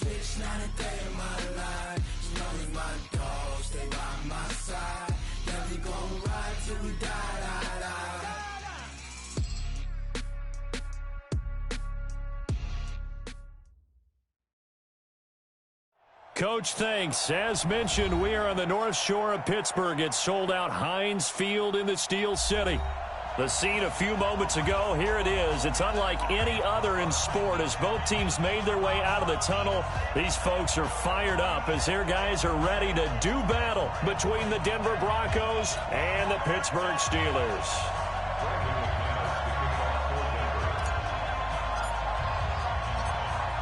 switch, not a day in my life. You know you my dog, stay by my side. Yeah, we gon' ride till we die, die, die. Coach, thanks. As mentioned, we are on the North Shore of Pittsburgh. It's sold out Heinz Field in the Steel City. The scene a few moments ago, here it is. It's unlike any other in sport as both teams made their way out of the tunnel. These folks are fired up as their guys are ready to do battle between the Denver Broncos and the Pittsburgh Steelers.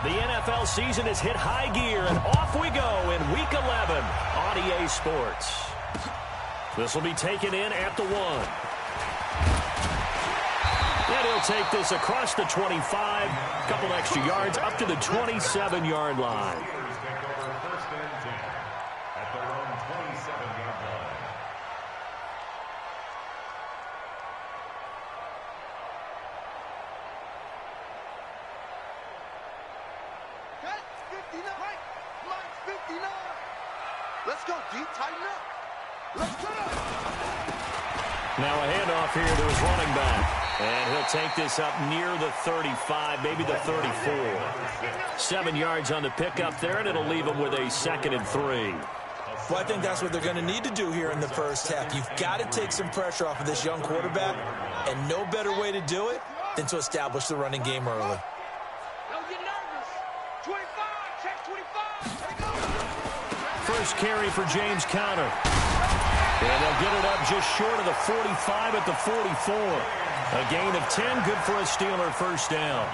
The NFL season has hit high gear, and off we go in Week 11 on EA Sports. This will be taken in at the 1. And he'll take this across the 25, a couple extra yards, up to the 27-yard line. Let's go, D. Tighten up. Let's go. Now a handoff here to his running back. And he'll take this up near the 35, maybe the 34. 7 yards on the pickup there, and it'll leave him with a 2nd and 3. Well, I think that's what they're going to need to do here in the first half. You've got to take some pressure off of this young quarterback, and no better way to do it than to establish the running game early. Don't get nervous. 25, check 25. First carry for James Conner. And they'll get it up just short of the 45 at the 44. A gain of 10, good for a Steeler first down.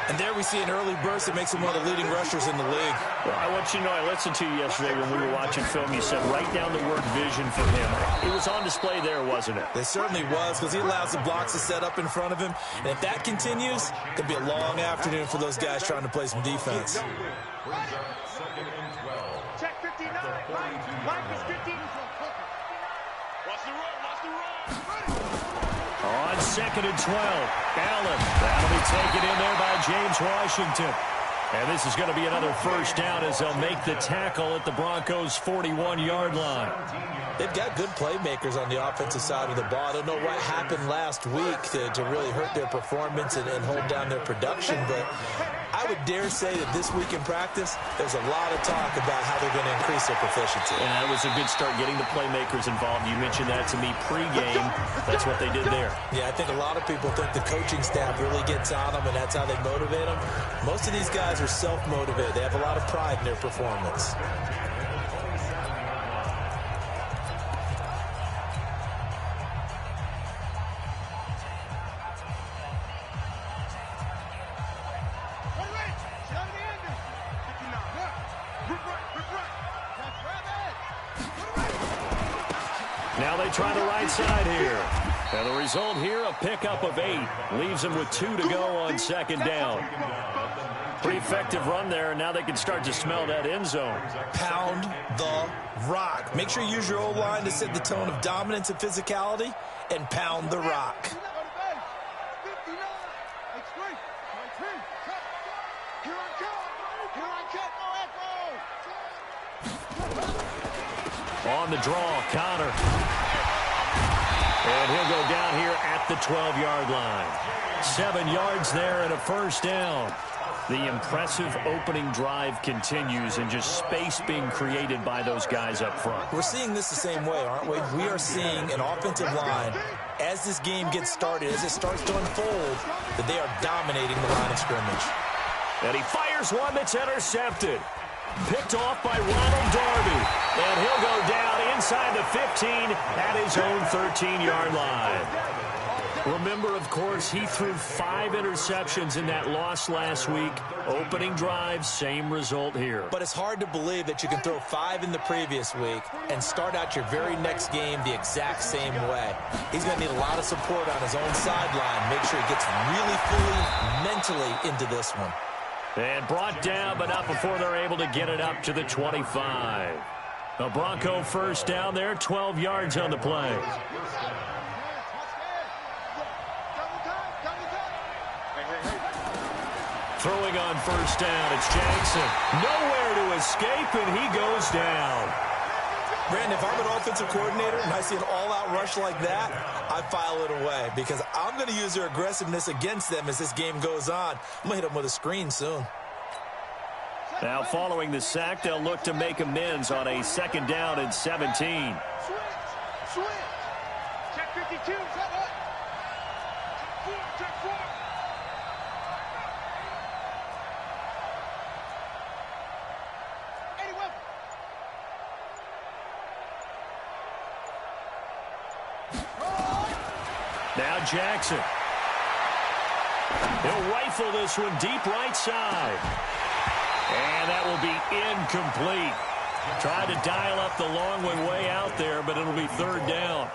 And there we see an early burst that makes him one of the leading rushers in the league. Well, I want you to know, I listened to you yesterday when we were watching film. You said right down the word vision for him. It was on display there, wasn't it? It certainly was, because he allows the blocks to set up in front of him. And if that continues, it could be a long afternoon for those guys trying to play some defense. Check 59. Mike is 15. Watch the run. Watch the run. On 2nd and 12, Allen. That'll be taken in there by James Washington. And this is going to be another first down as they'll make the tackle at the Broncos' 41-yard line. They've got good playmakers on the offensive side of the ball. I don't know what happened last week to really hurt their performance and hold down their production, but I would dare say that this week in practice, there's a lot of talk about how they're going to increase their proficiency. And that was a good start, getting the playmakers involved. You mentioned that to me pregame. That's what they did there. Yeah, I think a lot of people think the coaching staff really gets on them, and that's how they motivate them. Most of these guys are self-motivated. They have a lot of pride in their performance. Now they try the right side here. And the result here, a pickup of 8. Leaves them with 2 to go on 2nd down. Pretty effective run there, and now they can start to smell that end zone. Pound the rock. Make sure you use your O-line to set the tone of dominance and physicality, and pound the rock. On the draw, Conner. And he'll go down here at the 12-yard line. 7 yards there and a first down. The impressive opening drive continues, and just space being created by those guys up front. We're seeing this the same way, aren't we? We are seeing an offensive line, as this game gets started, as it starts to unfold, that they are dominating the line of scrimmage. And he fires one that's intercepted. Picked off by Ronald Darby. And he'll go down inside the 15 at his own 13-yard line. Remember, of course, he threw 5 interceptions in that loss last week. Opening drive, same result here. But it's hard to believe that you can throw 5 in the previous week and start out your very next game the exact same way. He's going to need a lot of support on his own sideline. Make sure he gets really fully mentally into this one. And brought down, but not before they're able to get it up to the 25. A Bronco first down there, 12 yards on the play. Throwing on first down, it's Jackson. Nowhere to escape, and he goes down. Brandon, if I'm an offensive coordinator and I see an all-out rush like that, I file it away because I'm going to use their aggressiveness against them as this game goes on. I'm going to hit them with a screen soon. Now, following the sack, they'll look to make amends on a 2nd down and 17. Switch. Check 52. Check 4. Now Jackson. He'll rifle this one deep right side. And that will be incomplete. Tried to dial up the long one way out there, but it'll be 3rd down.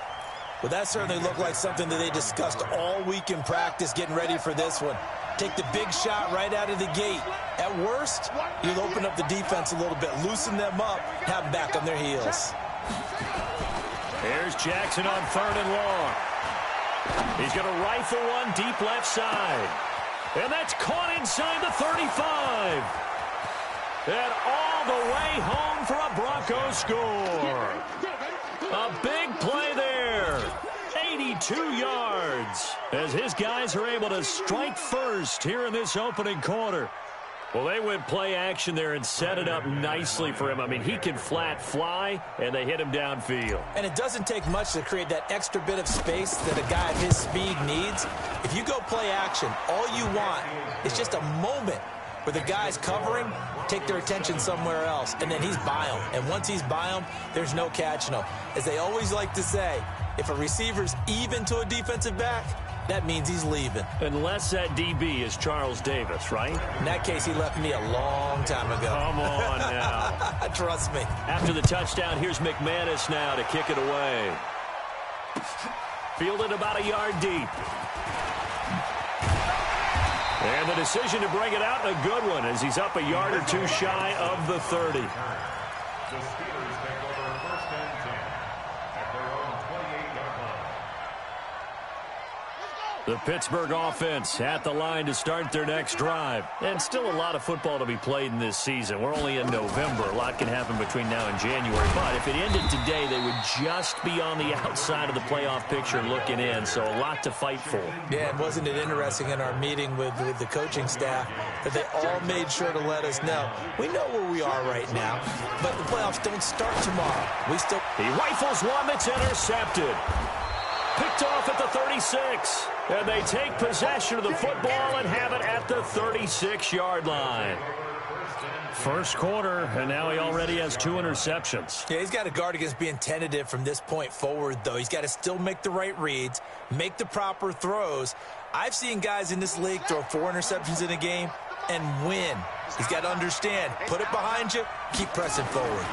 Well, that certainly looked like something that they discussed all week in practice getting ready for this one. Take the big shot right out of the gate. At worst, you'll open up the defense a little bit, loosen them up, have them back on their heels. Here's Jackson on 3rd and long. He's going to rifle one deep left side. And that's caught inside the 35. And all the way home for a Broncos score. A big play there. 82 yards as his guys are able to strike first here in this opening quarter. Well, they went play action there and set it up nicely for him. I mean, he can flat fly, and they hit him downfield. And it doesn't take much to create that extra bit of space that a guy of his speed needs. If you go play action, all you want is just a moment where the guys covering take their attention somewhere else, and then he's by them. And once he's by them, there's no catching him. As they always like to say, if a receiver's even to a defensive back, that means he's leaving. Unless that DB is Charles Davis, right? In that case, he left me a long time ago. Come on now. Trust me. After the touchdown, here's McManus now to kick it away. Fielded about a yard deep. And the decision to bring it out, a good one, as he's up a yard or two shy of the 30. The Pittsburgh offense at the line to start their next drive. And still a lot of football to be played in this season. We're only in November. A lot can happen between now and January. But if it ended today, they would just be on the outside of the playoff picture looking in. So a lot to fight for. Yeah, and wasn't it interesting in our meeting with the coaching staff that they all made sure to let us know, we know where we are right now, but the playoffs don't start tomorrow. He rifles one that's intercepted. Picked off at the 36. And they take possession of the football and have it at the 36-yard line. First quarter, and now he already has 2 interceptions. Yeah, he's got to guard against being tentative from this point forward, though. He's got to still make the right reads, make the proper throws. I've seen guys in this league throw 4 interceptions in a game and win. He's got to understand, put it behind you, keep pressing forward.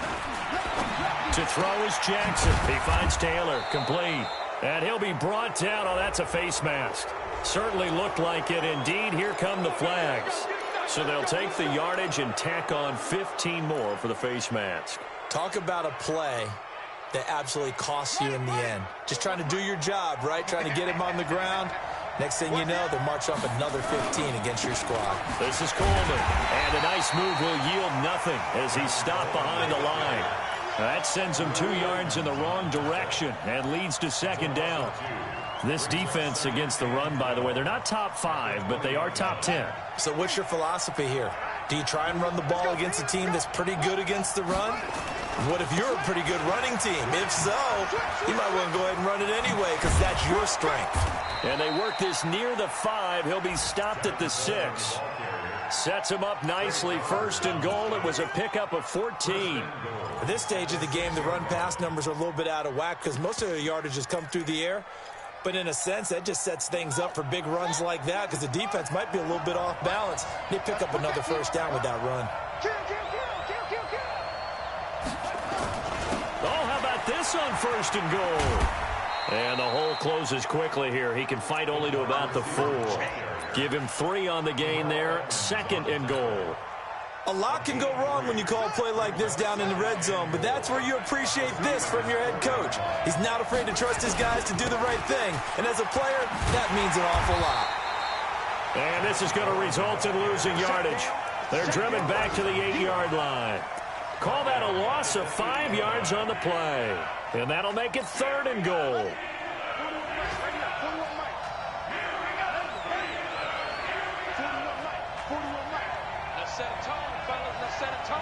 To throw is Jackson. He finds Taylor, complete. And he'll be brought down. Oh, that's a face mask. Certainly looked like it. Indeed, here come the flags. So they'll take the yardage and tack on 15 more for the face mask. Talk about a play that absolutely costs you in the end. Just trying to do your job, right? Trying to get him on the ground. Next thing you know, they'll march up another 15 against your squad. This is Coleman. And a nice move will yield nothing as he's stopped behind the line. That sends him 2 yards in the wrong direction and leads to 2nd down. This defense against the run, by the way, they're not top 5, but they are top 10. So what's your philosophy here? Do you try and run the ball against a team that's pretty good against the run? What if you're a pretty good running team? If so, you might want to go ahead and run it anyway because that's your strength. And they work this near the 5. He'll be stopped at the 6. Sets him up nicely. 1st and goal. It was a pickup of 14. At this stage of the game, the run-pass numbers are a little bit out of whack because most of the yardage has come through the air. But in a sense, that just sets things up for big runs like that because the defense might be a little bit off balance. They pick up another 1st down with that run. Oh, how about this on 1st and goal? And the hole closes quickly here. He can fight only to about the 4. Give him 3 on the gain there. 2nd and goal. A lot can go wrong when you call a play like this down in the red zone, but that's where you appreciate this from your head coach. He's not afraid to trust his guys to do the right thing, and as a player, that means an awful lot. And this is going to result in losing yardage. They're driven back to the 8-yard line. Call that a loss of 5 yards on the play. And that'll make it 3rd and goal. Let's set a tone, fellas. Let's set a tone.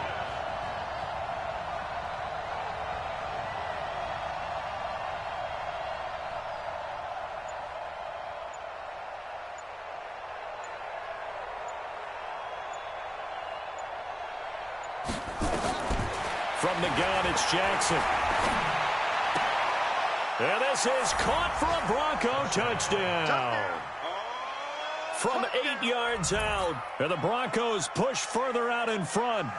From the gun, it's Jackson. And this is caught for a Bronco touchdown. From 8 yards out, and the Broncos push further out in front.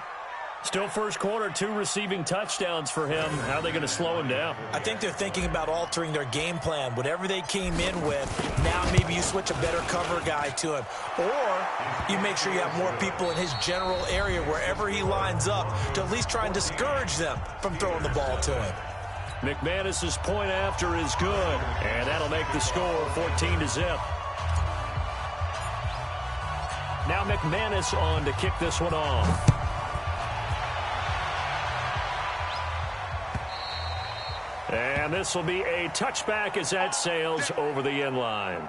Still first quarter, 2 receiving touchdowns for him. How are they going to slow him down? I think they're thinking about altering their game plan. Whatever they came in with, now maybe you switch a better cover guy to him. Or you make sure you have more people in his general area wherever he lines up to at least try and discourage them from throwing the ball to him. McManus's point after is good, and that'll make the score 14-0. Now McManus on to kick this one off. And this will be a touchback as that sails over the end line.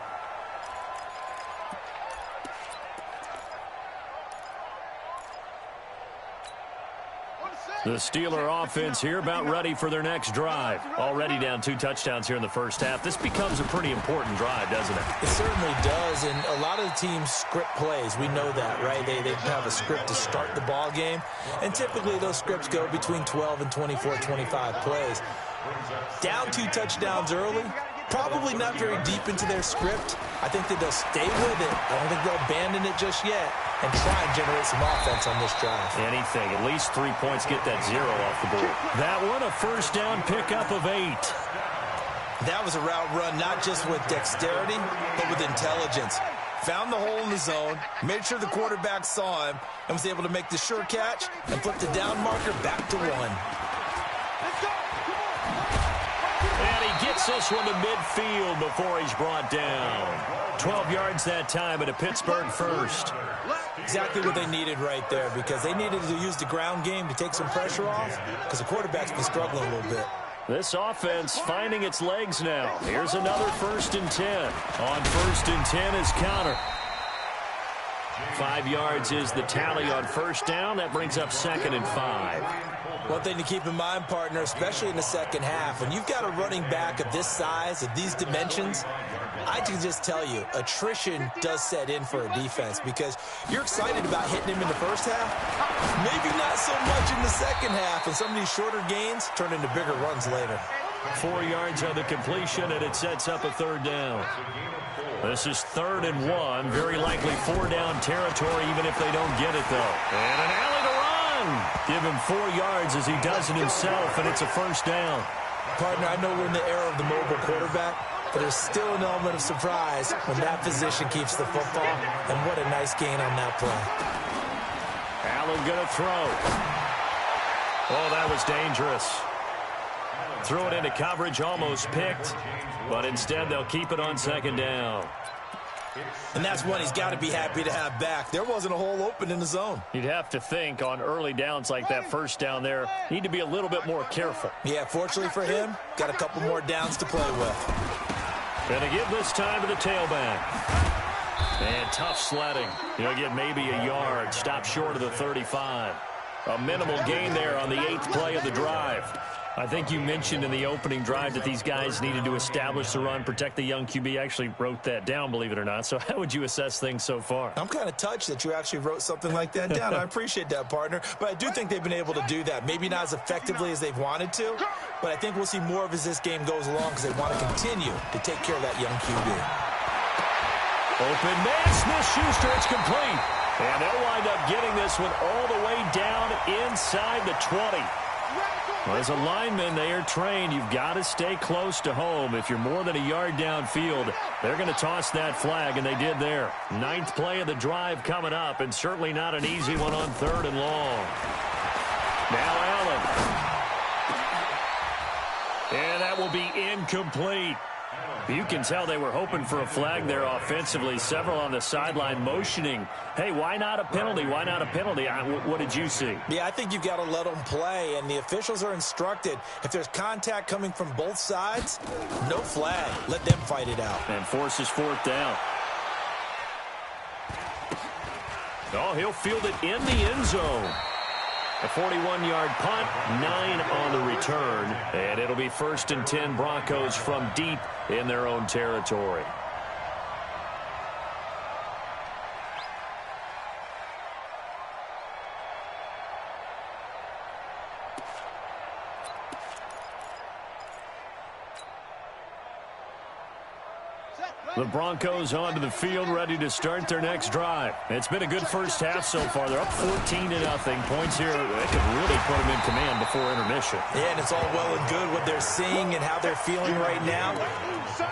The Steeler offense here about ready for their next drive. Already down 2 touchdowns here in the first half. This becomes a pretty important drive, doesn't it? It certainly does, and a lot of the teams script plays. We know that, right? They have a script to start the ball game, and typically those scripts go between 12 and 24, 25 plays. Down 2 touchdowns early, probably not very deep into their script. I think that they'll stay with it. I don't think they'll abandon it just yet and try and generate some offense on this drive. Anything. At least 3 points, get that 0 off the board. That one, a first down pickup of 8. That was a route run not just with dexterity, but with intelligence. Found the hole in the zone, made sure the quarterback saw him, and was able to make the sure catch and flip the down marker back to 1. And he gets this one to midfield before he's brought down. 12 yards that time at a Pittsburgh first. Exactly what they needed right there, because they needed to use the ground game to take some pressure off, because the quarterback's been struggling a little bit. This offense finding its legs now. Here's another 1st and 10. On 1st and 10 is Counter. 5 yards is the tally on first down. That brings up 2nd and 5. One thing to keep in mind, partner, especially in the second half, when you've got a running back of this size, of these dimensions, I can just tell you, attrition does set in for a defense, because you're excited about hitting him in the first half, maybe not so much in the second half, and some of these shorter gains turn into bigger runs later. 4 yards on the completion, and it sets up a 3rd down. This is 3rd and 1, very likely 4-down territory, even if they don't get it, though. And an alley to run. Give him 4 yards as he does it himself, and it's a first down. Partner, I know we're in the era of the mobile quarterback, but there's still an element of surprise when that position keeps the football, and what a nice gain on that play. Allen going to throw. Oh, that was dangerous. Threw it into coverage, almost picked, but instead they'll keep it on 2nd down. And that's one he's got to be happy to have back. There wasn't a hole open in the zone. You'd have to think on early downs like that first down there, need to be a little bit more careful. Yeah, fortunately for him, got a couple more downs to play with. Going to give this time to the tailback. And tough sledding. He'll get maybe a yard, stop short of the 35. A minimal gain there on the 8th play of the drive. I think you mentioned in the opening drive that these guys needed to establish the run, protect the young QB. Actually wrote that down, believe it or not. So how would you assess things so far? I'm kind of touched that you actually wrote something like that down. I appreciate that, partner. But I do think they've been able to do that. Maybe not as effectively as they've wanted to, but I think we'll see more of as this game goes along, because they want to continue to take care of that young QB. Open man, Smith-Schuster, it's complete. And they'll wind up getting this one all the way down inside the 20. Well, as a lineman, they are trained. You've got to stay close to home. If you're more than a yard downfield, they're going to toss that flag, and they did there. 9th play of the drive coming up, and certainly not an easy one on 3rd and long. Now Allen. And that will be incomplete. You can tell they were hoping for a flag there offensively. Several on the sideline motioning, hey, why not a penalty? Why not a penalty? What did you see? Yeah, I think you've got to let them play, and the officials are instructed, if there's contact coming from both sides, no flag. Let them fight it out. And forces fourth down. Oh, he'll field it in the end zone. A 41-yard punt, 9 on the return, and it'll be 1st and 10 Broncos from deep in their own territory. The Broncos onto the field, ready to start their next drive. It's been a good first half so far. They're up 14-0. Points here, they could really put them in command before intermission. Yeah, and it's all well and good what they're seeing and how they're feeling right now.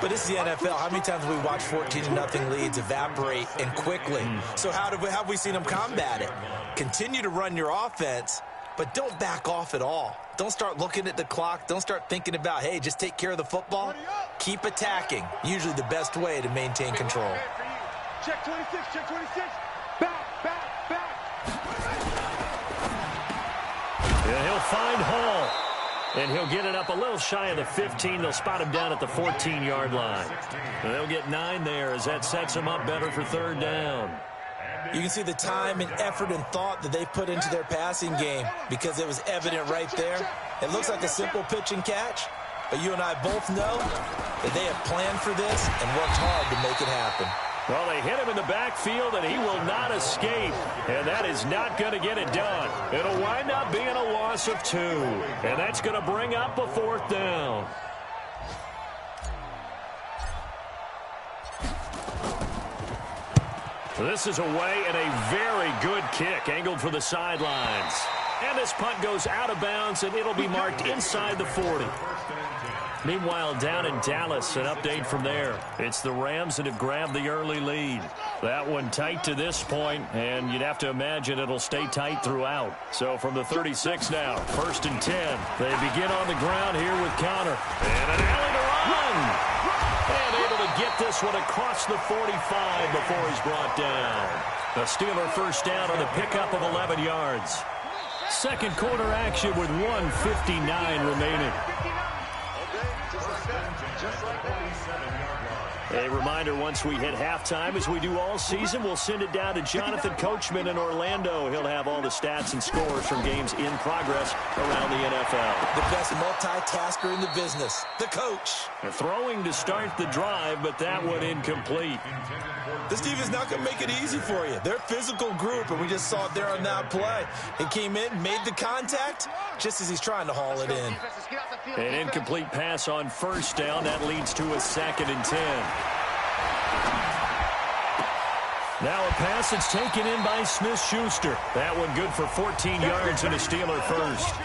But this is the NFL. How many times have we watched 14-0 leads evaporate and quickly? So how have we seen them combat it? Continue to run your offense, but don't back off at all. Don't start looking at the clock. Don't start thinking about, hey, just take care of the football. Keep attacking. Usually the best way to maintain control. Check 26, check 26. Back. Yeah, he'll find Hall. And he'll get it up a little shy of the 15. They'll spot him down at the 14-yard line. And they'll get 9 there as that sets him up better for 3rd down. You can see the time and effort and thought that they put into their passing game because it was evident right there. It looks like a simple pitch and catch, but you and I both know that they have planned for this and worked hard to make it happen. Well, they hit him in the backfield, and he will not escape, and that is not going to get it done. It'll wind up being a loss of 2, and that's going to bring up a 4th down. This is away and a very good kick, angled for the sidelines. And this punt goes out of bounds, and it'll be marked inside the 40. Meanwhile, down in Dallas, an update from there. It's the Rams that have grabbed the early lead. That one tight to this point, and you'd have to imagine it'll stay tight throughout. So from the 36 now, 1st and 10. They begin on the ground here with Connor. And an alley to run. And able to get this one across the 45 before he's brought down. The Steeler 1st down on the pickup of 11 yards. Second quarter action with 1:59 remaining. A reminder, once we hit halftime, as we do all season, we'll send it down to Jonathan Coachman in Orlando. He'll have all the stats and scores from games in progress around the NFL. The best multitasker in the business, the coach. Throwing to start the drive, but that one incomplete. This team is not going to make it easy for you. They're a physical group, and we just saw it there on that play. He came in, made the contact, just as he's trying to haul it in. An incomplete pass on 1st down. That leads to a 2nd and 10. Now a pass that's taken in by Smith-Schuster. That one good for 14 yards and a Steeler 1st.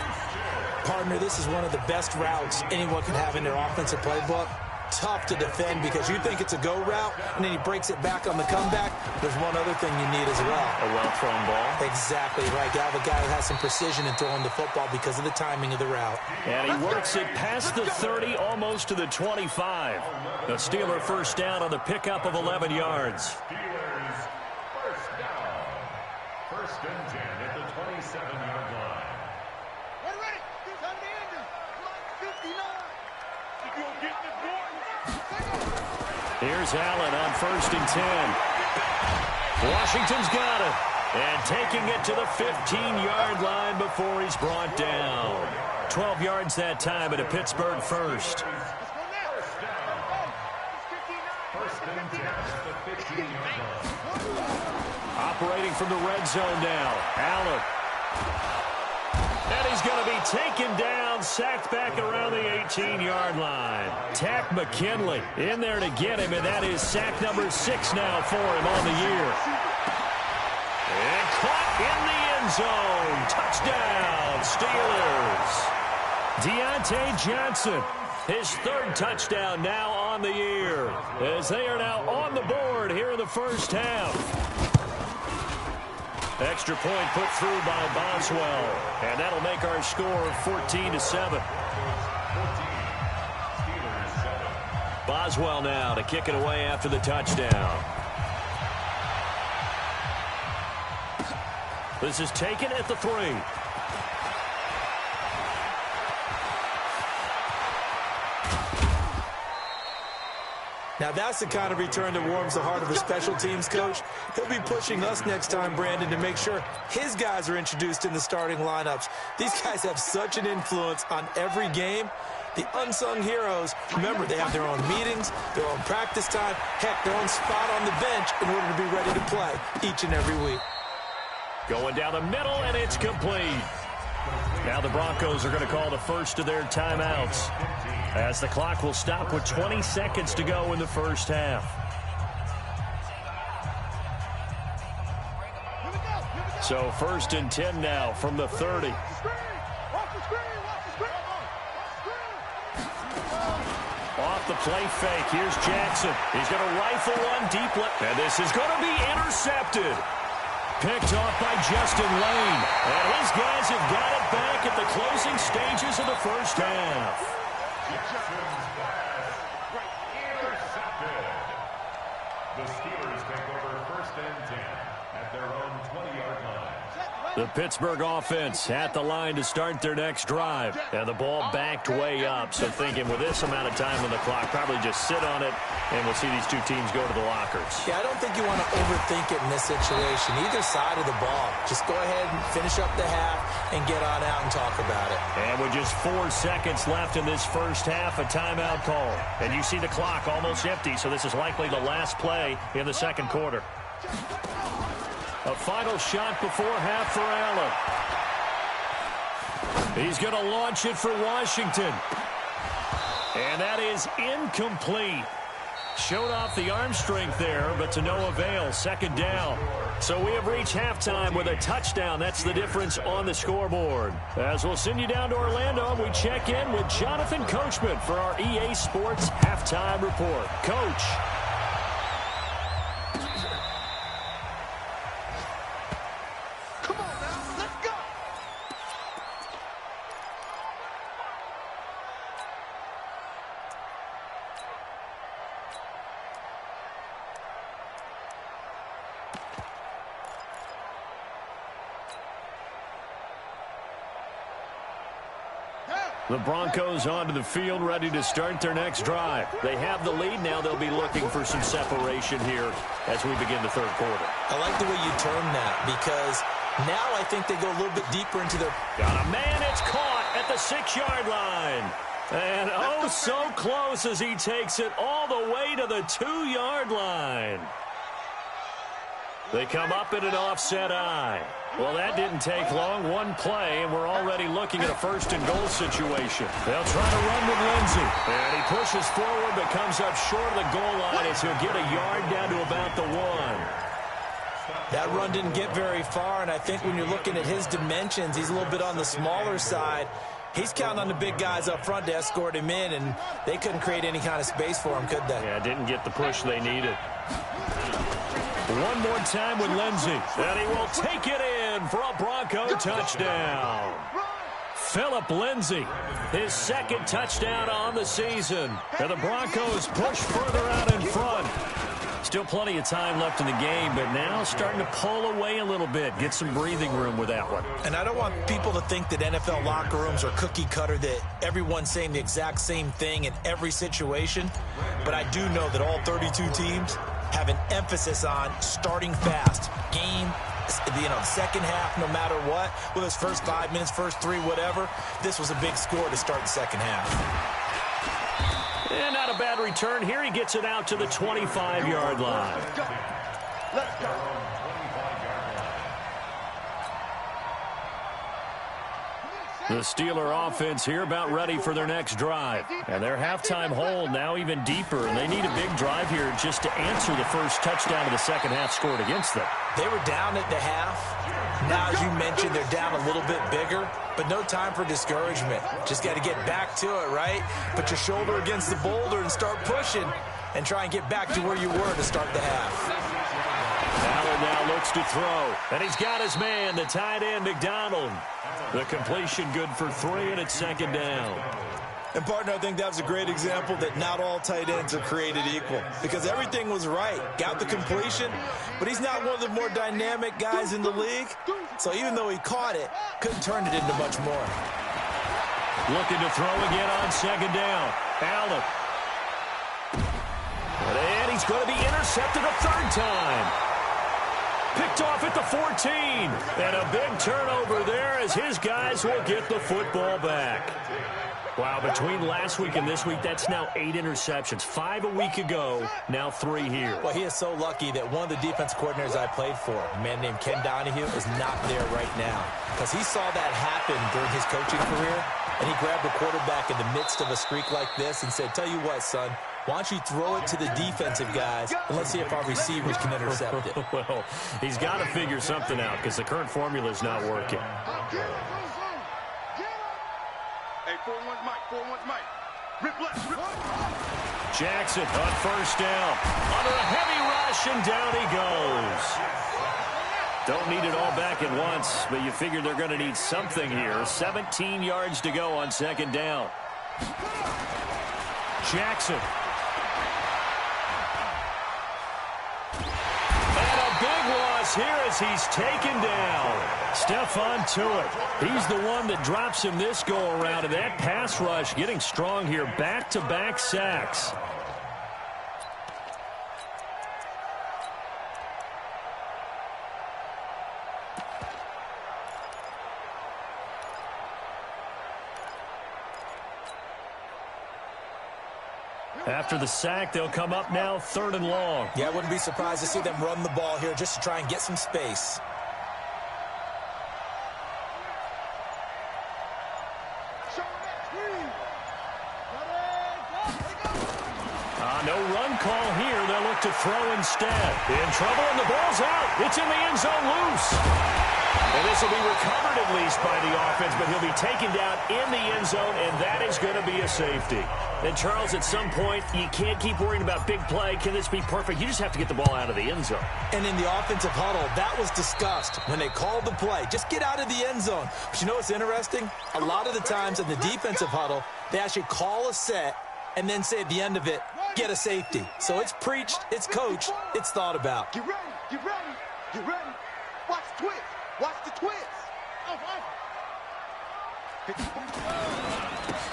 Partner, this is one of the best routes anyone can have in their offensive playbook. Tough to defend because you think it's a go route, and then he breaks it back on the comeback. There's one other thing you need as well. A well-thrown ball. Exactly right. You have a guy who has some precision in throwing the football because of the timing of the route. And he works it past the 30, almost to the 25. The Steeler 1st down on the pickup of 11 yards. Steelers 1st down. 1st and 10 at the 27-yard line. Ready. He's on the end. 59. If you'll get the board. Here's Allen on 1st and 10. Washington's got it. And taking it to the 15-yard line before he's brought down. 12 yards that time at a Pittsburgh 1st. 1st and 10 at the 15-yard line. Operating from the red zone now. Allen. And he's going to be taken down, sacked back around the 18-yard line. Tack McKinley in there to get him, and that is sack number 6 now for him on the year. And caught in the end zone. Touchdown, Steelers. Deontay Johnson, his 3rd touchdown now on the year, as they are now on the board here in the 1st half. Extra point put through by Boswell, and that'll make our score 14-7. Boswell now to kick it away after the touchdown. This is taken at the 3. Now, that's the kind of return that warms the heart of a special teams coach. He'll be pushing us next time, Brandon, to make sure his guys are introduced in the starting lineups. These guys have such an influence on every game. The unsung heroes, remember, they have their own meetings, their own practice time, heck, their own spot on the bench in order to be ready to play each and every week. Going down the middle, and it's complete. Now the Broncos are going to call the first of their timeouts, as the clock will stop with 20 seconds to go in the first half. So 1st and 10 now from the 30. Off the play fake, here's Jackson. He's going to rifle one deep left, and this is going to be intercepted. Picked off by Justin Lane. And his guys have got it back at the closing stages of the first half. Jackson's pass intercepted. The Steelers take over 1st and 10 at their own 20-yard line. The Pittsburgh offense at the line to start their next drive. And the ball backed way up. So thinking with this amount of time on the clock, probably just sit on it, and we'll see these two teams go to the lockers. Yeah, I don't think you want to overthink it in this situation. Either side of the ball. Just go ahead and finish up the half and get on out and talk about it. And with just 4 seconds left in this first half, a timeout call. And you see the clock almost empty, so this is likely the last play in the second quarter. A final shot before half for Allen. He's going to launch it for Washington. And that is incomplete. Showed off the arm strength there, but to no avail. 2nd down. So we have reached halftime with a touchdown. That's the difference on the scoreboard. As we'll send you down to Orlando, we check in with Jonathan Coachman for our EA Sports Halftime Report. Coach. The Broncos onto the field, ready to start their next drive. They have the lead. Now they'll be looking for some separation here as we begin the third quarter. I like the way you term that, because now I think they go a little bit deeper into their... Got a man. It's caught at the 6-yard line. And oh, so close as he takes it all the way to the 2-yard line. They come up in an offset eye. Well, that didn't take long. One play, and we're already looking at a 1st and goal situation. They'll try to run with Lindsey. And he pushes forward, but comes up short of the goal line as he'll get a yard down to about the 1. That run didn't get very far, and I think when you're looking at his dimensions, he's a little bit on the smaller side. He's counting on the big guys up front to escort him in, and they couldn't create any kind of space for him, could they? Yeah, didn't get the push they needed. One more time with Lindsey, and he will take it in for a Bronco touchdown. Phillip Lindsey, his 2nd touchdown on the season. And the Broncos push further out in front. Still plenty of time left in the game, but now starting to pull away a little bit, get some breathing room with that one. And I don't want people to think that NFL locker rooms are cookie cutter, that everyone's saying the exact same thing in every situation. But I do know that all 32 teams have an emphasis on starting fast. Game, the second half, no matter what, whether it's first 5 minutes, first 3, whatever, this was a big score to start the second half. And not a bad return. Here he gets it out to the 25-yard line. Let's go. The Steeler offense here about ready for their next drive. And their halftime hole now even deeper, and they need a big drive here just to answer the first touchdown of the second half scored against them. They were down at the half. Now, as you mentioned, they're down a little bit bigger, but no time for discouragement. Just got to get back to it, right? Put your shoulder against the boulder and start pushing and try and get back to where you were to start the half. Allen now looks to throw, and he's got his man, the tight end, McDonald. The completion good for 3, and it's 2nd down. And, partner, I think that was a great example that not all tight ends are created equal because everything was right. Got the completion, but he's not one of the more dynamic guys in the league. So even though he caught it, couldn't turn it into much more. Looking to throw again on second down. Allen. And he's going to be intercepted a third time. Picked off at the 14. And a big turnover there as his guys will get the football back. Wow, between last week and this week, that's now 8 interceptions. 5 a week ago, now 3 here. Well, he is so lucky that one of the defense coordinators I played for, a man named Ken Donahue, is not there right now. Because he saw that happen during his coaching career, and he grabbed the quarterback in the midst of a streak like this and said, tell you what, son, why don't you throw it to the defensive guys, and let's see if our receivers can intercept it. Well, he's got to figure something out because the current formula is not working. Hey, 4-1's Mike, 4-1's Mike. Rip left, rip left. Jackson on first down. Under a heavy rush, and down he goes. Don't need it all back at once, but you figure they're going to need something here. 17 yards to go on second down. Jackson. And a big loss here as he's taken down. Stephon Tuitt. He's the one that drops him this go-around, and that pass rush getting strong here. Back-to-back sacks. After the sack, they'll come up now 3rd and long. Yeah, I wouldn't be surprised to see them run the ball here just to try and get some space. No run call here. They'll look to throw instead. In trouble, and the ball's out. It's in the end zone loose. And this will be recovered at least by the offense, but he'll be taken down in the end zone, and that is going to be a safety. And, Charles, at some point, you can't keep worrying about big play. Can this be perfect? You just have to get the ball out of the end zone. And in the offensive huddle, that was discussed when they called the play. Just get out of the end zone. But you know what's interesting? A lot of the times in the defensive huddle, they actually call a set and then say at the end of it, get a safety. So it's preached, it's coached, it's thought about. Get ready, get ready, get ready. Watch the twist, watch the twist.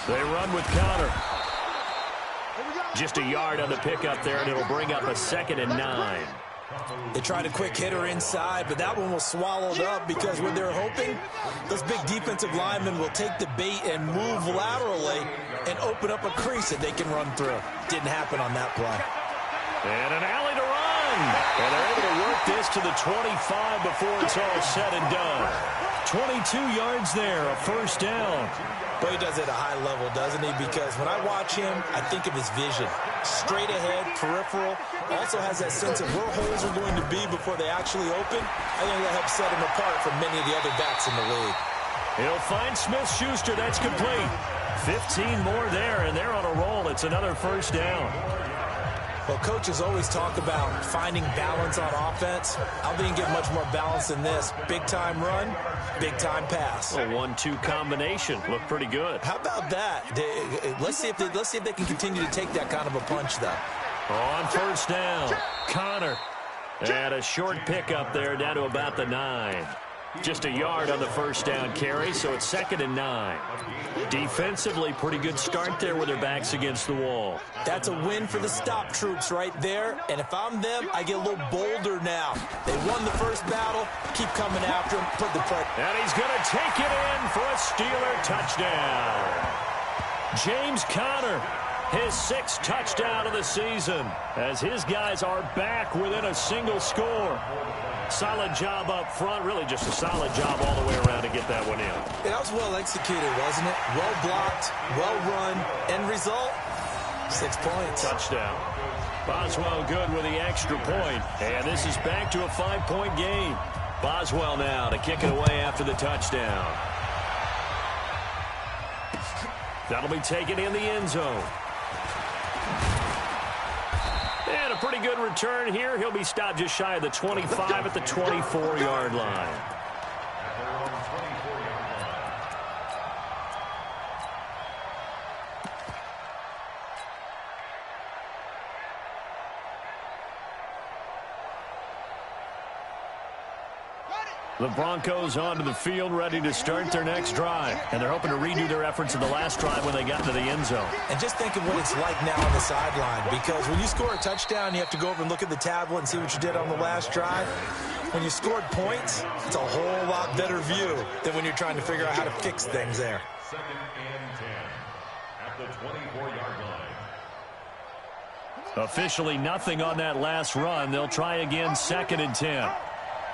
They run with Connor. Just a yard on the pickup there, and it'll bring up a 2nd and 9. They tried a quick hitter inside, but that one was swallowed up because when they're hoping, those big defensive linemen will take the bait and move laterally and open up a crease that they can run through. Didn't happen on that play. And an alley to run. And they're able to work this to the 25 before it's all said and done. 22 yards there, a 1st down. But he does it at a high level, doesn't he? Because when I watch him, I think of his vision. Straight ahead, peripheral. Also has that sense of where holes are going to be before they actually open. I think that helps set him apart from many of the other backs in the league. He'll find Smith-Schuster. That's complete. 15 more there, and they're on a roll. It's another 1st down. Well, coaches always talk about finding balance on offense. I didn't get much more balance than this. Big-time run, big-time pass. A 1-2 combination. Looked pretty good. How about that? Let's see if they can continue to take that kind of a punch, though. On 1st down, Connor. And a short pickup there down to about the 9. Just a yard on the 1st down carry, so it's 2nd and 9. Defensively, pretty good start there with their backs against the wall. That's a win for the stop troops right there, and if I'm them, I get a little bolder now. They won the first battle, keep coming after him, put the pressure. And he's going to take it in for a Steeler touchdown. James Conner, his 6th touchdown of the season, as his guys are back within a single score. Solid job up front, really just a solid job all the way around to get that one in. That was well executed, wasn't it? Well blocked, well run, end result, 6 points. Touchdown. Boswell good with the extra point, and this is back to a 5-point game. Boswell now to kick it away after the touchdown. That'll be taken in the end zone. And a pretty good return here. He'll be stopped just shy of the 25 at the 24-yard line. The Broncos onto the field, ready to start their next drive. And they're hoping to redo their efforts in the last drive when they got into the end zone. And just think of what it's like now on the sideline, because when you score a touchdown, you have to go over and look at the tablet and see what you did on the last drive. When you scored points, it's a whole lot better view than when you're trying to figure out how to fix things there. 2nd and 10 at the 24-yard line. Officially nothing on that last run. They'll try again 2nd and 10.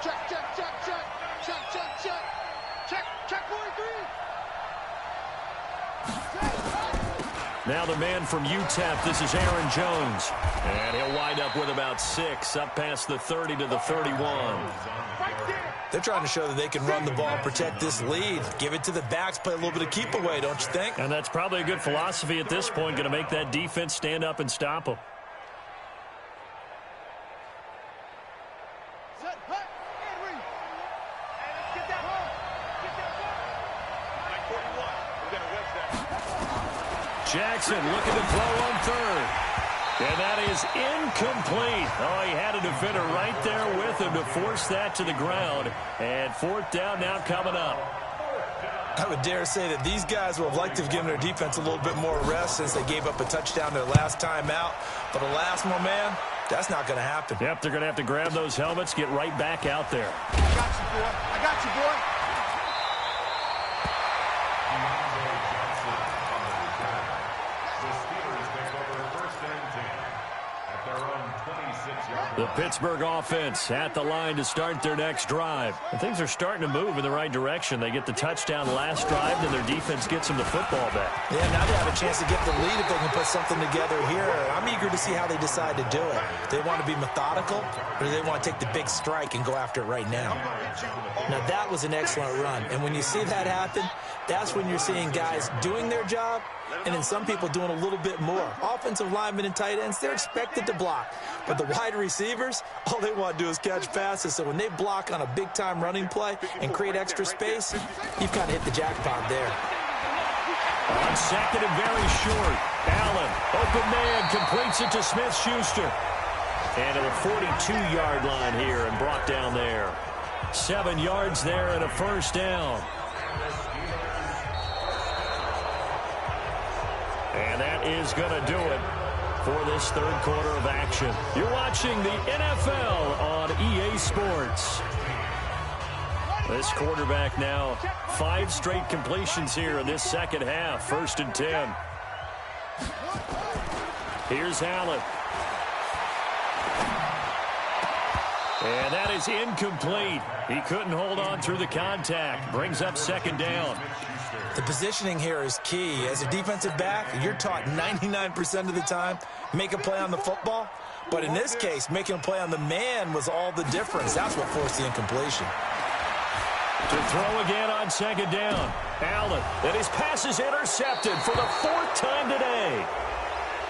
Check, check, check, check, check, check, check, check, check 43. Now the man from UTEP, this is Aaron Jones. And he'll wind up with about 6, up past the 30 to the 31. They're trying to show that they can run the ball and protect this lead. Give it to the backs, play a little bit of keep away, don't you think? And that's probably a good philosophy at this point, going to make that defense stand up and stop them. Jackson looking to throw on 3rd. And that is incomplete. Oh, he had a defender right there with him to force that to the ground. And 4th down now coming up. I would dare say that these guys would have liked to have given their defense a little bit more rest since they gave up a touchdown their last time out. But alas, my man, that's not going to happen. Yep, they're going to have to grab those helmets, get right back out there. I got you, boy. I got you, boy. The Pittsburgh offense at the line to start their next drive. And things are starting to move in the right direction. They get the touchdown last drive, then their defense gets them the football back. Yeah, now they have a chance to get the lead if they can put something together here. I'm eager to see how they decide to do it. Do they want to be methodical, or do they want to take the big strike and go after it right now? Now, that was an excellent run. And when you see that happen, that's when you're seeing guys doing their job, and then some people doing a little bit more. Offensive linemen and tight ends, they're expected to block. But the wide receivers, all they want to do is catch passes. So when they block on a big-time running play and create extra space, you've kind of hit the jackpot there. On 2nd and very short, Allen, open man, completes it to Smith-Schuster. And to the 42-yard line here and brought down there. 7 yards there and a 1st down. And that is going to do it for this 3rd quarter of action. You're watching the NFL on EA Sports. This quarterback now 5 straight completions here in this second half. 1st and 10. Here's Allen. And that is incomplete. He couldn't hold on through the contact. Brings up 2nd down. The positioning here is key. As a defensive back, you're taught 99% of the time, make a play on the football. But in this case, making a play on the man was all the difference. That's what forced the incompletion. To throw again on 2nd down. Allen, and his pass is intercepted for the 4th time today.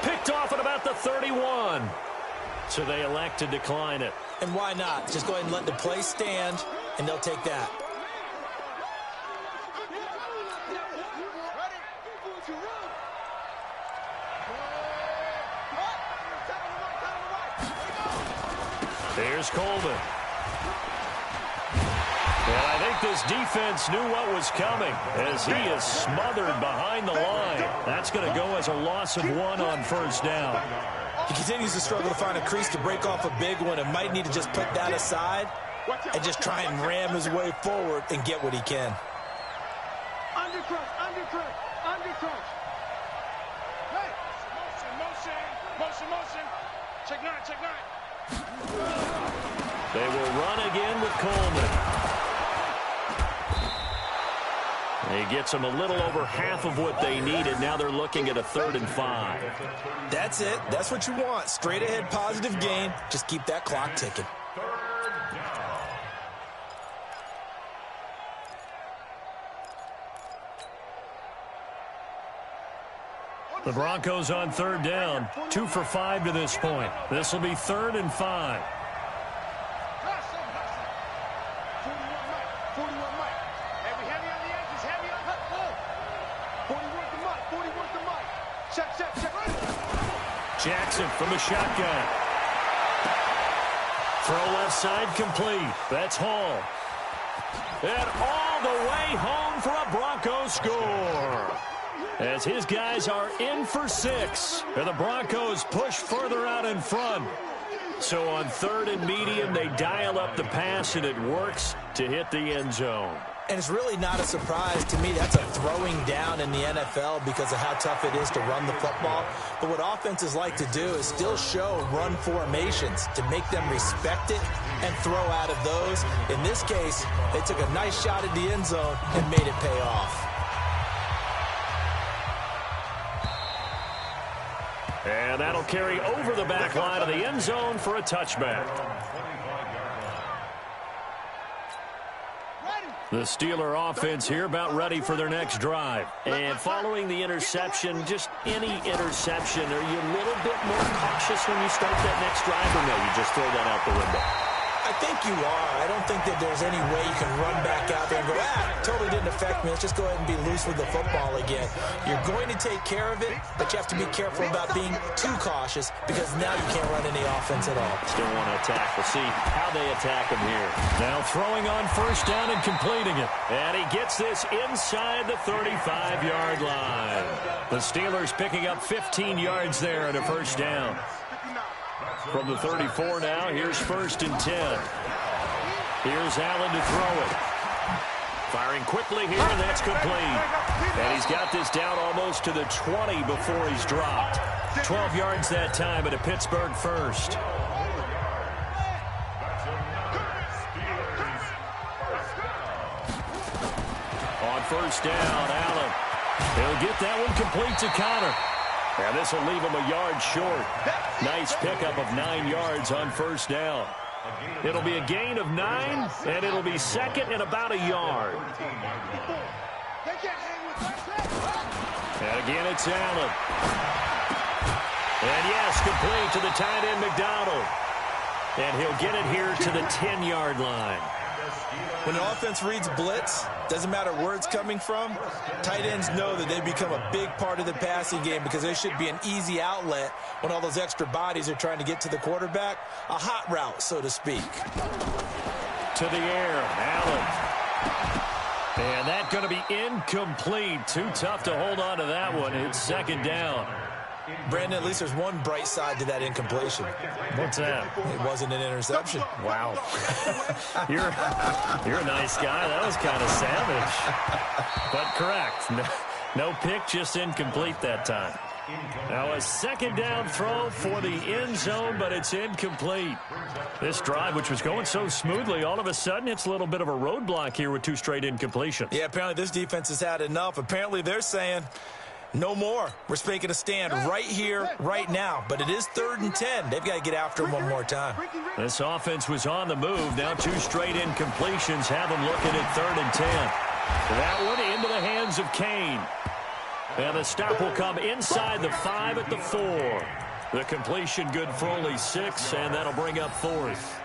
Picked off at about the 31. So they elect to decline it. And why not? Just go ahead and let the play stand, and they'll take that. Here's Coleman. And I think this defense knew what was coming as he is smothered behind the line. That's going to go as a loss of 1 on 1st down. He continues to struggle to find a crease to break off a big one and might need to just put that aside and just try and ram his way forward and get what he can. Undercrush, undercrush, undercrush. Hey, motion, motion, motion, motion. Check 9, check 9. They will run again with Coleman. He gets them a little over half of what they needed. Now they're looking at a 3rd and 5. That's it. That's what you want. Straight ahead, positive gain. Just keep that clock ticking. The Broncos on 3rd down. 2 for 5 to this point. This will be 3rd and 5. 41 Mike. Heavy on the edges, heavy on the 41 to Mike, 41 to Mike. Check. Jackson from the shotgun. Throw left side complete. That's Hall. And all the way home for a Broncos score. As his guys are in for 6. And the Broncos push further out in front. So on 3rd and medium, they dial up the pass, and it works to hit the end zone. And it's really not a surprise to me. That's a throwing down in the NFL because of how tough it is to run the football. But what offenses like to do is still show run formations to make them respect it and throw out of those. In this case, they took a nice shot at the end zone and made it pay off. And that'll carry over the back line of the end zone for a touchback. The Steeler offense here about ready for their next drive. And following the interception, just any interception, are you a little bit more cautious when you start that next drive, or no, you just throw that out the window? I think you are. I don't think that there's any way you can run back out there and go, totally didn't affect me. Let's just go ahead and be loose with the football again. You're going to take care of it, but you have to be careful about being too cautious because now you can't run any offense at all. Still want to attack. We'll see how they attack him here. Now throwing on 1st down and completing it. And he gets this inside the 35-yard line. The Steelers picking up 15 yards there at a 1st down. From the 34 now, here's 1st and 10. Here's Allen to throw it. Firing quickly here, and that's complete. And he's got this down almost to the 20 before he's dropped. 12 yards that time at a Pittsburgh 1st. On 1st down, Allen. He'll get that one complete to Connor. And this will leave him a yard short. Nice pickup of 9 yards on 1st down. It'll be a gain of 9, and it'll be 2nd and about a yard. And again, it's Allen. And yes, complete to the tight end, McDonald. And he'll get it here to the 10-yard line. When an offense reads blitz, doesn't matter where it's coming from, tight ends know that they become a big part of the passing game because there should be an easy outlet when all those extra bodies are trying to get to the quarterback. A hot route, so to speak. To the air, Allen. And that's going to be incomplete. Too tough to hold on to that one. It's 2nd down. Brandon, at least there's one bright side to that incompletion. What's that? It wasn't an interception. Wow. You're a nice guy. That was kind of savage. But correct. No pick, just incomplete that time. Now a 2nd down throw for the end zone, but it's incomplete. This drive, which was going so smoothly, all of a sudden it's a little bit of a roadblock here with 2 straight incompletions. Yeah, apparently this defense has had enough. Apparently they're saying, no more. We're making a stand right here, right now. But it is 3rd and 10. They've got to get after him one more time. This offense was on the move. Now 2 straight incompletions have them looking at 3rd and 10. That one into the hands of Kane. And the stop will come inside the 5 at the 4. The completion good for only 6, and that'll bring up 4th.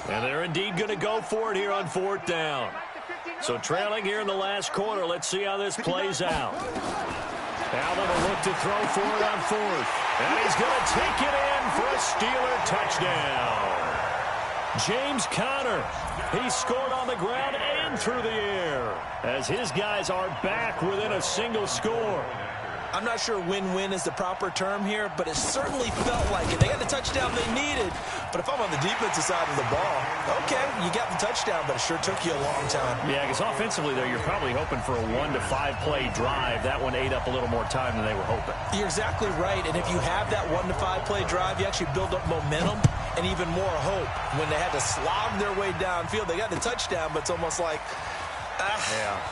And they're indeed going to go for it here on 4th down. So trailing here in the last quarter. Let's see how this plays out. Allen will look to throw for it on 4th. And he's going to take it in for a Steeler touchdown. James Conner, he scored on the ground and through the air as his guys are back within a single score. I'm not sure win-win is the proper term here, but it certainly felt like it. They got the touchdown they needed, but if I'm on the defensive side of the ball, okay, you got the touchdown, but it sure took you a long time. Yeah, because offensively, though, you're probably hoping for a 1 to 5 play drive. That one ate up a little more time than they were hoping. You're exactly right, and if you have that 1 to 5 play drive, you actually build up momentum and even more hope. When they had to slog their way downfield, they got the touchdown, but it's almost like,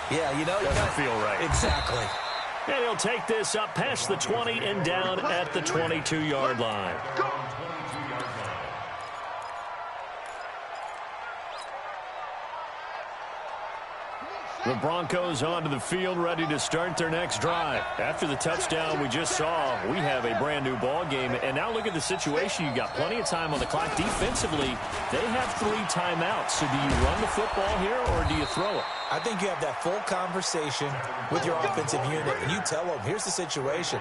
yeah, you know, doesn't feel right. Exactly. And he'll take this up past the 20 and down at the 22-yard line. The Broncos onto the field, ready to start their next drive. After the touchdown we just saw, we have a brand-new ball game. And now look at the situation. You've got plenty of time on the clock. Defensively, they have 3 timeouts. So do you run the football here or do you throw it? I think you have that full conversation with your offensive unit, and you tell them, here's the situation.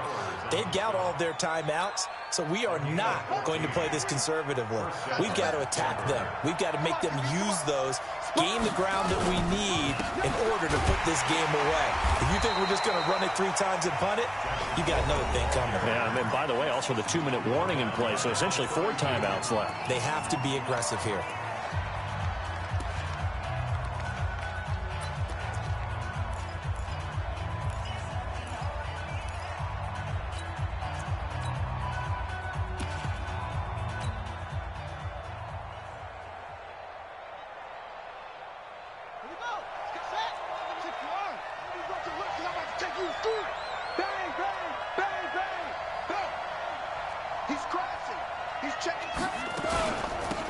They've got all of their timeouts, so we are not going to play this conservatively. We've got to attack them. We've got to make them use those, gain the ground that we need in order to put this game away. If you think we're just going to run it 3 times and punt it, you got another thing coming. Yeah, and by the way, also the 2-minute warning in play, so essentially 4 timeouts left. They have to be aggressive here.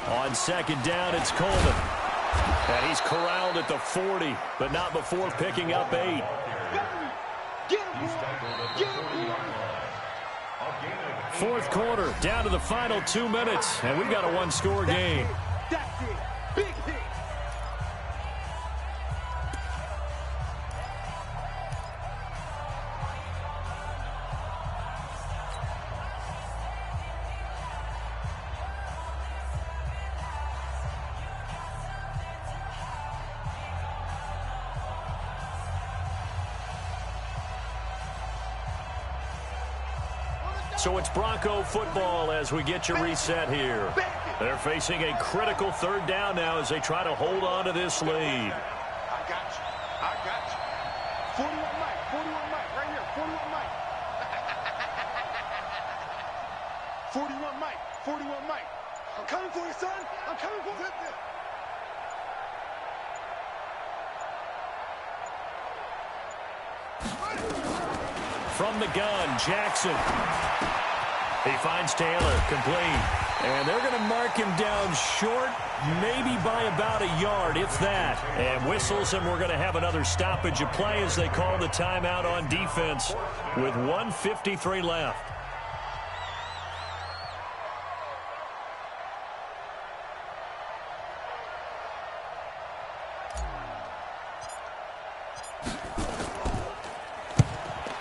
On second down, it's Coleman. And he's corralled at the 40, but not before picking up 8. Fourth quarter, down to the final 2 minutes, and we've got a 1-score game. That's it. Big hit. So it's Bronco football as we get your reset here. They're facing a critical 3rd down now as they try to hold on to this lead. I got you. I got you. 41 Mike. 41 Mike. Right here. 41 Mike. 41 Mike. 41 Mike. I'm coming for you, son. I'm coming for you. From the gun, Jackson. He finds Taylor, complete. And they're going to mark him down short, maybe by about a yard, if that. And whistles, and we're going to have another stoppage of play as they call the timeout on defense with 1:53 left.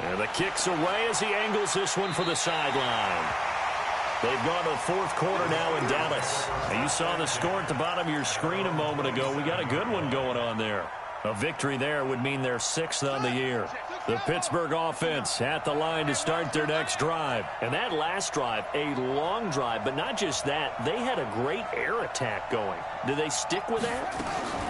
And the kick's away as he angles this one for the sideline. They've gone to the 4th quarter now in Dallas. And you saw the score at the bottom of your screen a moment ago. We got a good one going on there. A victory there would mean they're 6th on the year. The Pittsburgh offense at the line to start their next drive. And that last drive, a long drive, but not just that. They had a great air attack going. Do they stick with that?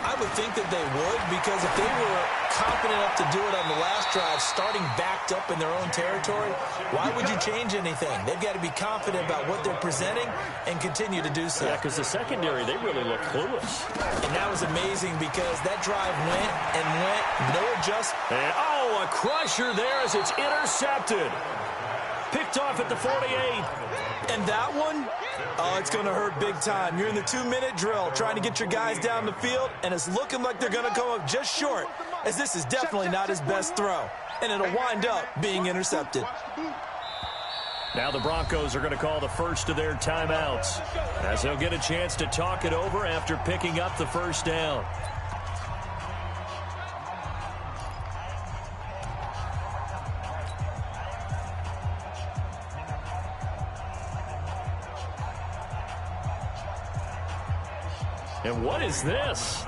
I would think that they would, because if they were confident enough to do it on the last drive, starting backed up in their own territory, why would you change anything? They've got to be confident about what they're presenting and continue to do so. Yeah, because the secondary, they really look clueless. And that was amazing because that drive went and went, no adjustment. And, oh, a crusher there as it's intercepted. Picked off at the 48. And that one, oh, it's going to hurt big time. You're in the 2-minute drill trying to get your guys down the field, and it's looking like they're going to come up just short, as this is definitely not his best throw. And it'll wind up being intercepted. Now the Broncos are going to call the first of their timeouts, as they'll get a chance to talk it over after picking up the first down. And what is this?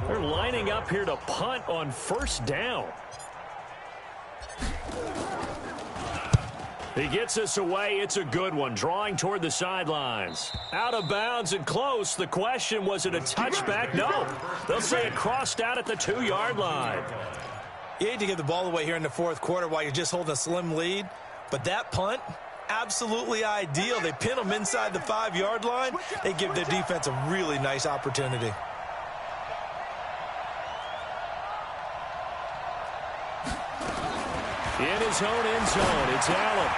They're lining up here to punt on 1st down. He gets us away. It's a good one. Drawing toward the sidelines. Out of bounds and close. The question, was it a touchback? No. They'll say it crossed out at the 2-yard line. You hate to give the ball away here in the 4th quarter while you're just holding a slim lead, but that punt, absolutely ideal. They pin them inside the 5-yard line. They give their defense a really nice opportunity. In his own end zone, it's Allen.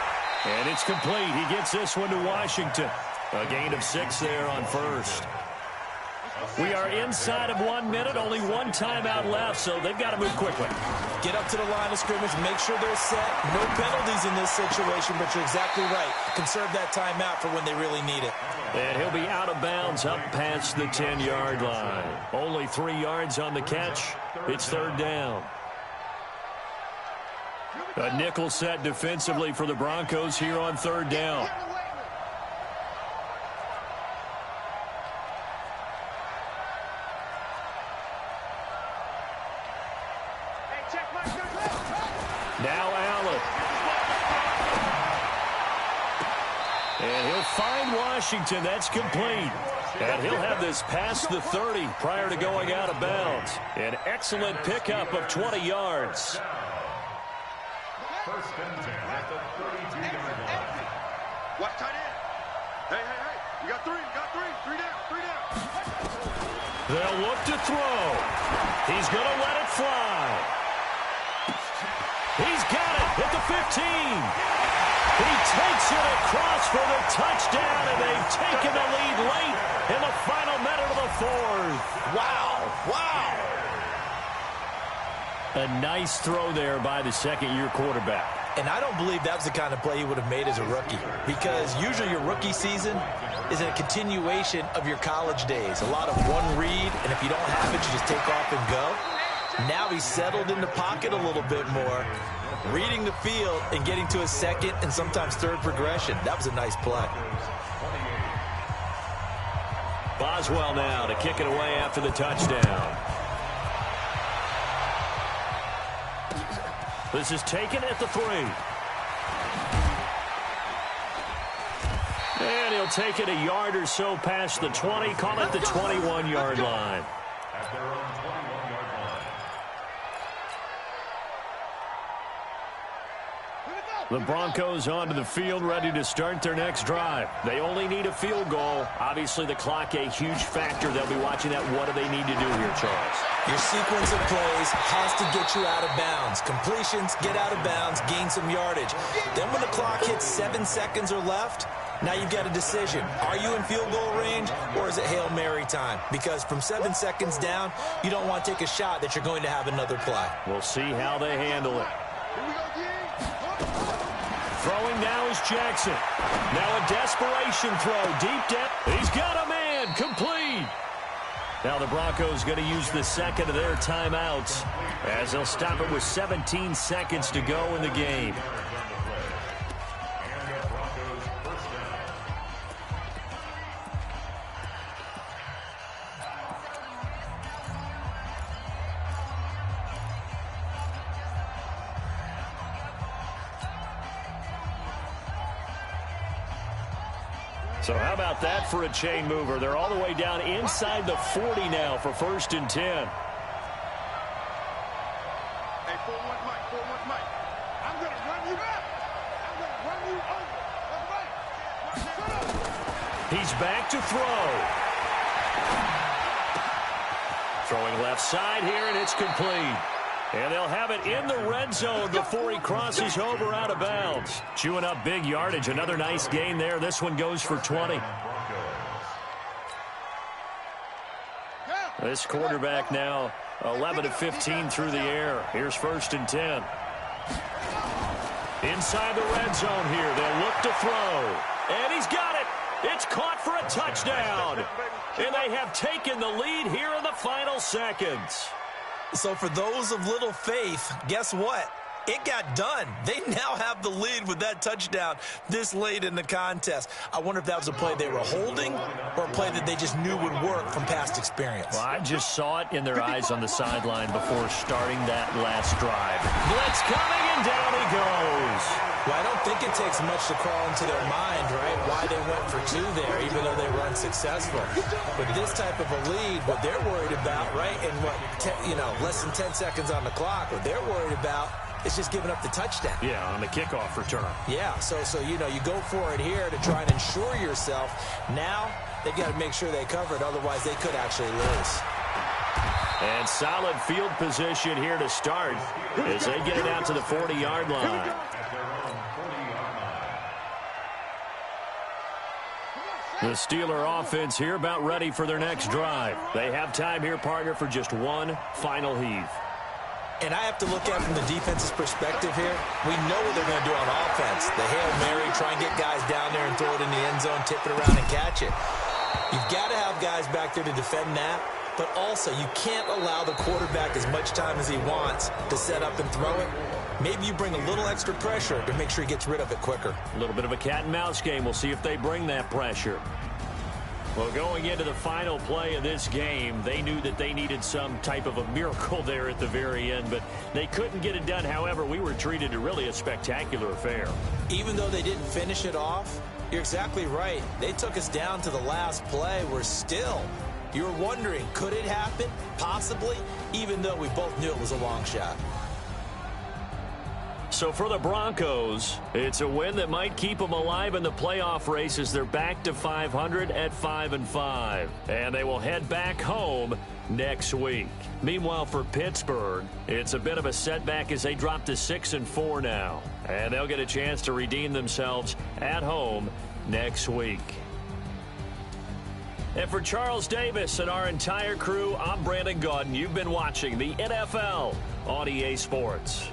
And it's complete. He gets this one to Washington. A gain of 6 there on 1st. We are inside of 1 minute, only one timeout left, so they've got to move quickly. Get up to the line of scrimmage, make sure they're set. No penalties in this situation, but you're exactly right. Conserve that timeout for when they really need it. And he'll be out of bounds up past the 10-yard line. Only 3 yards on the catch. It's third down. A nickel set defensively for the Broncos here on third down. Now Allen. And he'll find Washington. That's complete. And he'll have this past the 30 prior to going out of bounds. An excellent pickup of 20 yards. First and 10 at the 32-yard line. Watch tight end. Hey. You got three. Three down. They'll look to throw. He's going to let it fly. He's got it at the 15. He takes it across for the touchdown, and they've taken the lead late in the final minute of the fourth. Wow. A nice throw there by the second-year quarterback. And I don't believe that was the kind of play he would have made as a rookie, because usually your rookie season is a continuation of your college days. A lot of one read, and if you don't have it, you just take off and go. Now he's settled in the pocket a little bit more, reading the field and getting to a second and sometimes third progression. That was a nice play. Boswell now to kick it away after the touchdown. This is taken at the 3. And he'll take it a yard or so past the 20, call it the 21-yard line. At their own 21-yard line. The Broncos onto the field, ready to start their next drive. They only need a field goal. Obviously, the clock a huge factor. They'll be watching that. What do they need to do here, Charles? Your sequence of plays has to get you out of bounds. Completions, get out of bounds, gain some yardage. Then when the clock hits 7 seconds or left, now you've got a decision. Are you in field goal range, or is it Hail Mary time? Because from 7 seconds down, you don't want to take a shot that you're going to have another play. We'll see how they handle it. Throwing now is Jackson. Now a desperation throw deep down. He's got a man. Complete. Now the Broncos going to use the second of their timeouts as they'll stop it with 17 seconds to go in the game. So how about that for a chain mover? They're all the way down inside the 40 now for first and 10. Hey, 4-1 Mike. I'm going to run you back. I'm going to run you over. He's back to throw. Throwing left side here, and it's complete. And they'll have it in the red zone before he crosses over out of bounds. Chewing up big yardage. Another nice gain there. This one goes for 20. This quarterback now 11 of 15 through the air. Here's first and 10. Inside the red zone here. They'll look to throw. And he's got it. It's caught for a touchdown. And they have taken the lead here in the final seconds. So for those of little faith, guess what? It got done. They now have the lead with that touchdown this late in the contest. I wonder if that was a play they were holding or a play that they just knew would work from past experience. Well, I just saw it in their eyes on the sideline before starting that last drive. Blitz coming, and down he goes. Well, I don't think it takes much to crawl into their mind, right, why they went for 2 there, even though they were unsuccessful. With this type of a lead, what they're worried about, right, and less than 10 seconds on the clock, what they're worried about is just giving up the touchdown. Yeah, on the kickoff return. Yeah, so you go for it here to try and ensure yourself. Now they've got to make sure they cover it, otherwise they could actually lose. And solid field position here to start as they get it out to the 40-yard line. The Steeler offense here about ready for their next drive. They have time here, partner, for just one final heave. And I have to look at it from the defense's perspective here. We know what they're going to do on offense. The Hail Mary, try and get guys down there and throw it in the end zone, tip it around and catch it. You've got to have guys back there to defend that, but also you can't allow the quarterback as much time as he wants to set up and throw it. Maybe you bring a little extra pressure to make sure he gets rid of it quicker. A little bit of a cat and mouse game. We'll see if they bring that pressure. Well, going into the final play of this game, they knew that they needed some type of a miracle there at the very end, but they couldn't get it done. However, we were treated to really a spectacular affair. Even though they didn't finish it off, you're exactly right. They took us down to the last play. We're still, you're wondering, could it happen? Possibly, even though we both knew it was a long shot. So for the Broncos, it's a win that might keep them alive in the playoff race as they're back to 500 at 5-5. And they will head back home next week. Meanwhile, for Pittsburgh, it's a bit of a setback as they drop to 6-4 now. And they'll get a chance to redeem themselves at home next week. And for Charles Davis and our entire crew, I'm Brandon Gaudin. You've been watching the NFL on EA Sports.